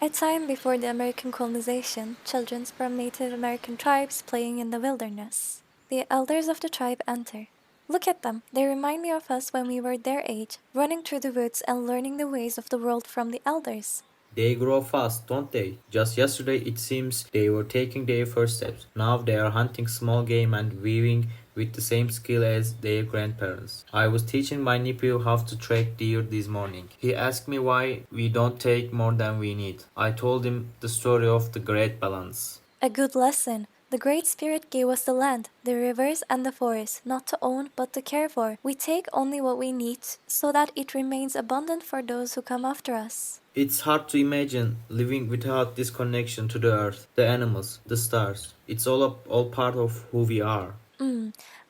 A time before the American colonization, children from Native American tribes playing in the wilderness. The elders of the tribe enter. Look at them. They remind me of us when we were their age, running through the woods and learning the ways of the world from the elders. They grow fast, don't they? Just yesterday it seems they were taking their first steps. Now they are hunting small game and weaving with the same skill as their grandparents. I was teaching my nephew how to track deer this morning. He asked me why we don't take more than we need. I told him the story of the great balance. A good lesson. The Great Spirit gave us the land, the rivers, and the forests, not to own, but to care for. We take only what we need, so that it remains abundant for those who come after us. It's hard to imagine living without this connection to the earth, the animals, the stars. It's all part of who we are.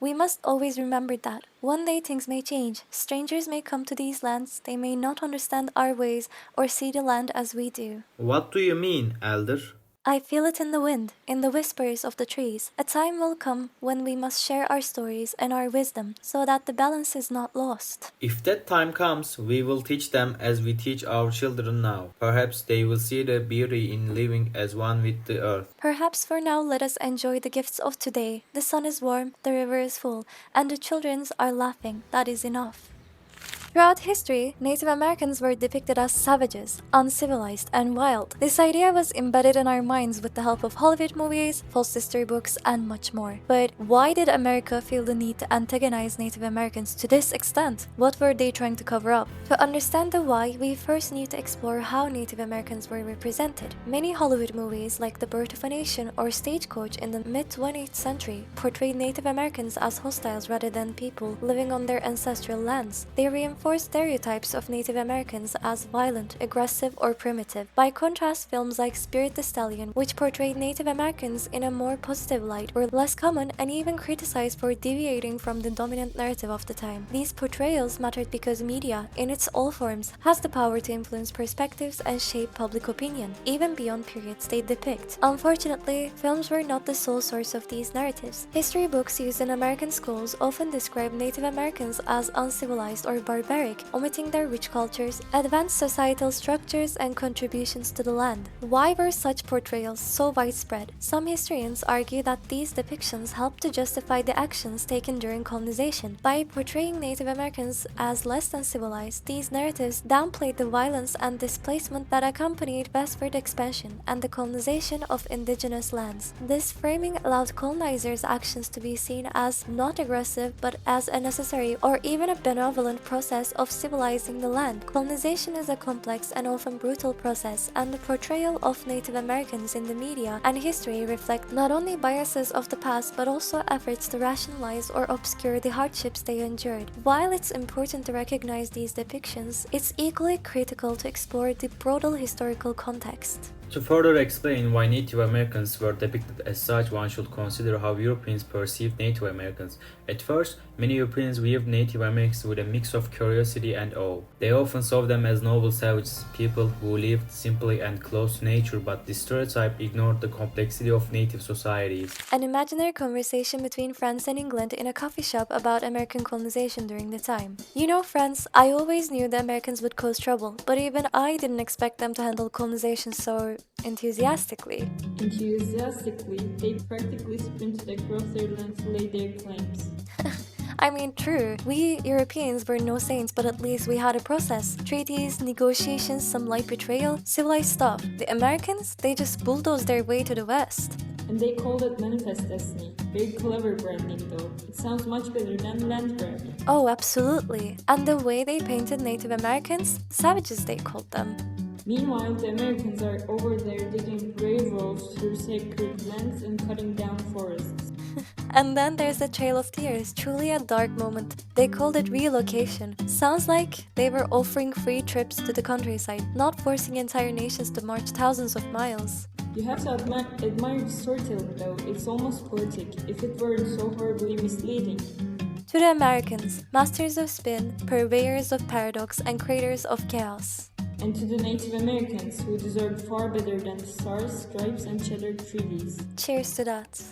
We must always remember that. One day things may change. Strangers may come to these lands. They may not understand our ways or see the land as we do. What do you mean, elder? I feel it in the wind, in the whispers of the trees. A time will come when we must share our stories and our wisdom so that the balance is not lost. If that time comes, we will teach them as we teach our children now. Perhaps they will see the beauty in living as one with the earth. Perhaps for now let us enjoy the gifts of today. The sun is warm, the river is full, and the children are laughing. That is enough. Throughout history, Native Americans were depicted as savages, uncivilized, and wild. This idea was embedded in our minds with the help of Hollywood movies, false history books, and much more. But why did America feel the need to antagonize Native Americans to this extent? What were they trying to cover up? To understand the why, we first need to explore how Native Americans were represented. Many Hollywood movies, like The Birth of a Nation or Stagecoach in the mid-20th century, portrayed Native Americans as hostiles rather than people living on their ancestral lands. They reinforced stereotypes of Native Americans as violent, aggressive, or primitive. By contrast, films like Spirit the Stallion, which portrayed Native Americans in a more positive light, were less common and even criticized for deviating from the dominant narrative of the time. These portrayals mattered because media, in its all forms, has the power to influence perspectives and shape public opinion, even beyond periods they depict. Unfortunately, films were not the sole source of these narratives. History books used in American schools often describe Native Americans as uncivilized or barbaric, omitting their rich cultures, advanced societal structures, and contributions to the land. Why were such portrayals so widespread? Some historians argue that these depictions helped to justify the actions taken during colonization. By portraying Native Americans as less than civilized, these narratives downplayed the violence and displacement that accompanied westward expansion and the colonization of indigenous lands. This framing allowed colonizers' actions to be seen as not aggressive but as a necessary or even a benevolent process of civilizing the land. Colonization is a complex and often brutal process, and the portrayal of Native Americans in the media and history reflect not only biases of the past but also efforts to rationalize or obscure the hardships they endured. While it's important to recognize these depictions, it's equally critical to explore the broader historical context. To further explain why Native Americans were depicted as such, one should consider how Europeans perceived Native Americans. At first, many Europeans viewed Native Americans with a mix of curiosity and awe. They often saw them as noble savages, people who lived simply and close to nature, but this stereotype ignored the complexity of native societies. An imaginary conversation between France and England in a coffee shop about American colonization during the time. You know, friends, I always knew the Americans would cause trouble, but even I didn't expect them to handle colonization so enthusiastically. Enthusiastically, they practically sprinted across their land to lay their claims. I mean, true, we Europeans were no saints, but at least we had a process. Treaties, negotiations, some light betrayal, civilized stuff. The Americans, they just bulldozed their way to the West. And they called it Manifest Destiny. Very clever branding though. It sounds much better than land grab. Oh, absolutely. And the way they painted Native Americans, savages they called them. Meanwhile, the Americans are over there digging grave rolls through sacred lands and cutting down forests. And then there's the Trail of Tears, truly a dark moment. They called it relocation. Sounds like they were offering free trips to the countryside, not forcing entire nations to march thousands of miles. You have to admire the storytelling though, it's almost poetic, if it weren't so horribly misleading. To the Americans, masters of spin, purveyors of paradox, and creators of chaos. And to the Native Americans, who deserved far better than the stars, stripes, and cheddar treaties. Cheers to that.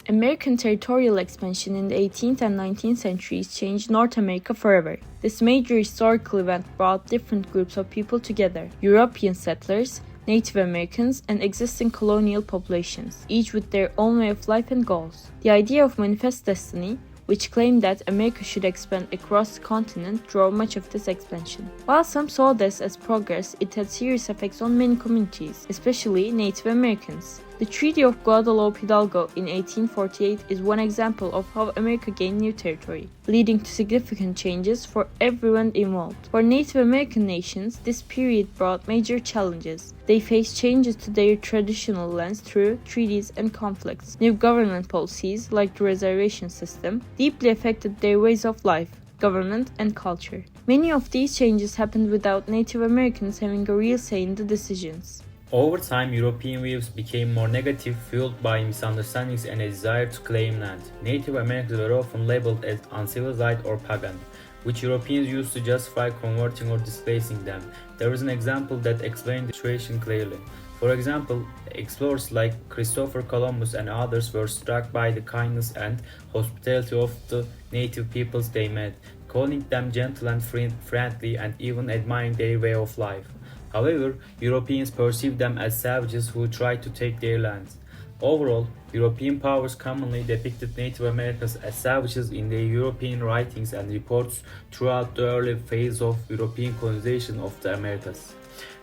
American territorial expansion in the 18th and 19th centuries changed North America forever. This major historical event brought different groups of people together. European settlers, Native Americans, and existing colonial populations, each with their own way of life and goals. The idea of Manifest Destiny, which claimed that America should expand across the continent, drove much of this expansion. While some saw this as progress, it had serious effects on many communities, especially Native Americans. The Treaty of Guadalupe Hidalgo in 1848 is one example of how America gained new territory, leading to significant changes for everyone involved. For Native American nations, this period brought major challenges. They faced changes to their traditional lands through treaties and conflicts. New government policies, like the reservation system, deeply affected their ways of life, government, and culture. Many of these changes happened without Native Americans having a real say in the decisions. Over time, European views became more negative, fueled by misunderstandings and a desire to claim land. Native Americans were often labeled as uncivilized or pagan, which Europeans used to justify converting or displacing them. There is an example that explains the situation clearly. For example, explorers like Christopher Columbus and others were struck by the kindness and hospitality of the native peoples they met, calling them gentle and friendly and even admiring their way of life. However, Europeans perceived them as savages who tried to take their lands. Overall, European powers commonly depicted Native Americans as savages in their European writings and reports throughout the early phase of European colonization of the Americas.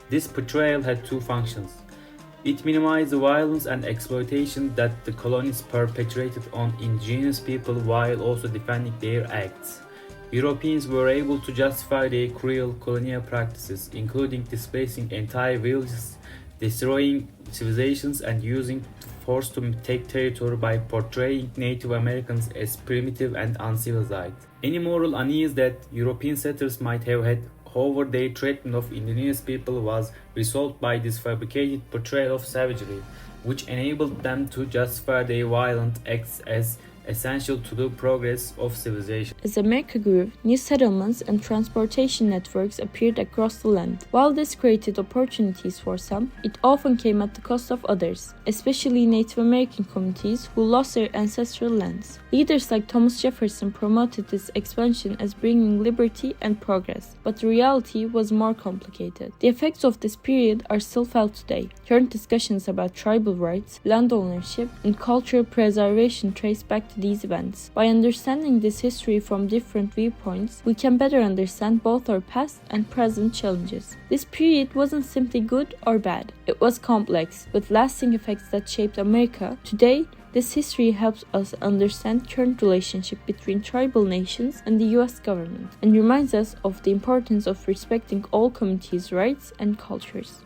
This portrayal had two functions. It minimized the violence and exploitation that the colonists perpetrated on indigenous people while also defending their acts. Europeans were able to justify their cruel colonial practices, including displacing entire villages, destroying civilizations, and using force to take territory by portraying Native Americans as primitive and uncivilized. Any moral unease that European settlers might have had over their treatment of indigenous people was resolved by this fabricated portrayal of savagery, which enabled them to justify their violent acts as essential to the progress of civilization. As America grew, new settlements and transportation networks appeared across the land. While this created opportunities for some, it often came at the cost of others, especially Native American communities who lost their ancestral lands. Leaders like Thomas Jefferson promoted this expansion as bringing liberty and progress, but the reality was more complicated. The effects of this period are still felt today. Current discussions about tribal rights, land ownership, and cultural preservation trace back to these events. By understanding this history from different viewpoints, we can better understand both our past and present challenges. This period wasn't simply good or bad. It was complex, with lasting effects that shaped America. Today, this history helps us understand current relationship between tribal nations and the US government, and reminds us of the importance of respecting all communities' rights and cultures.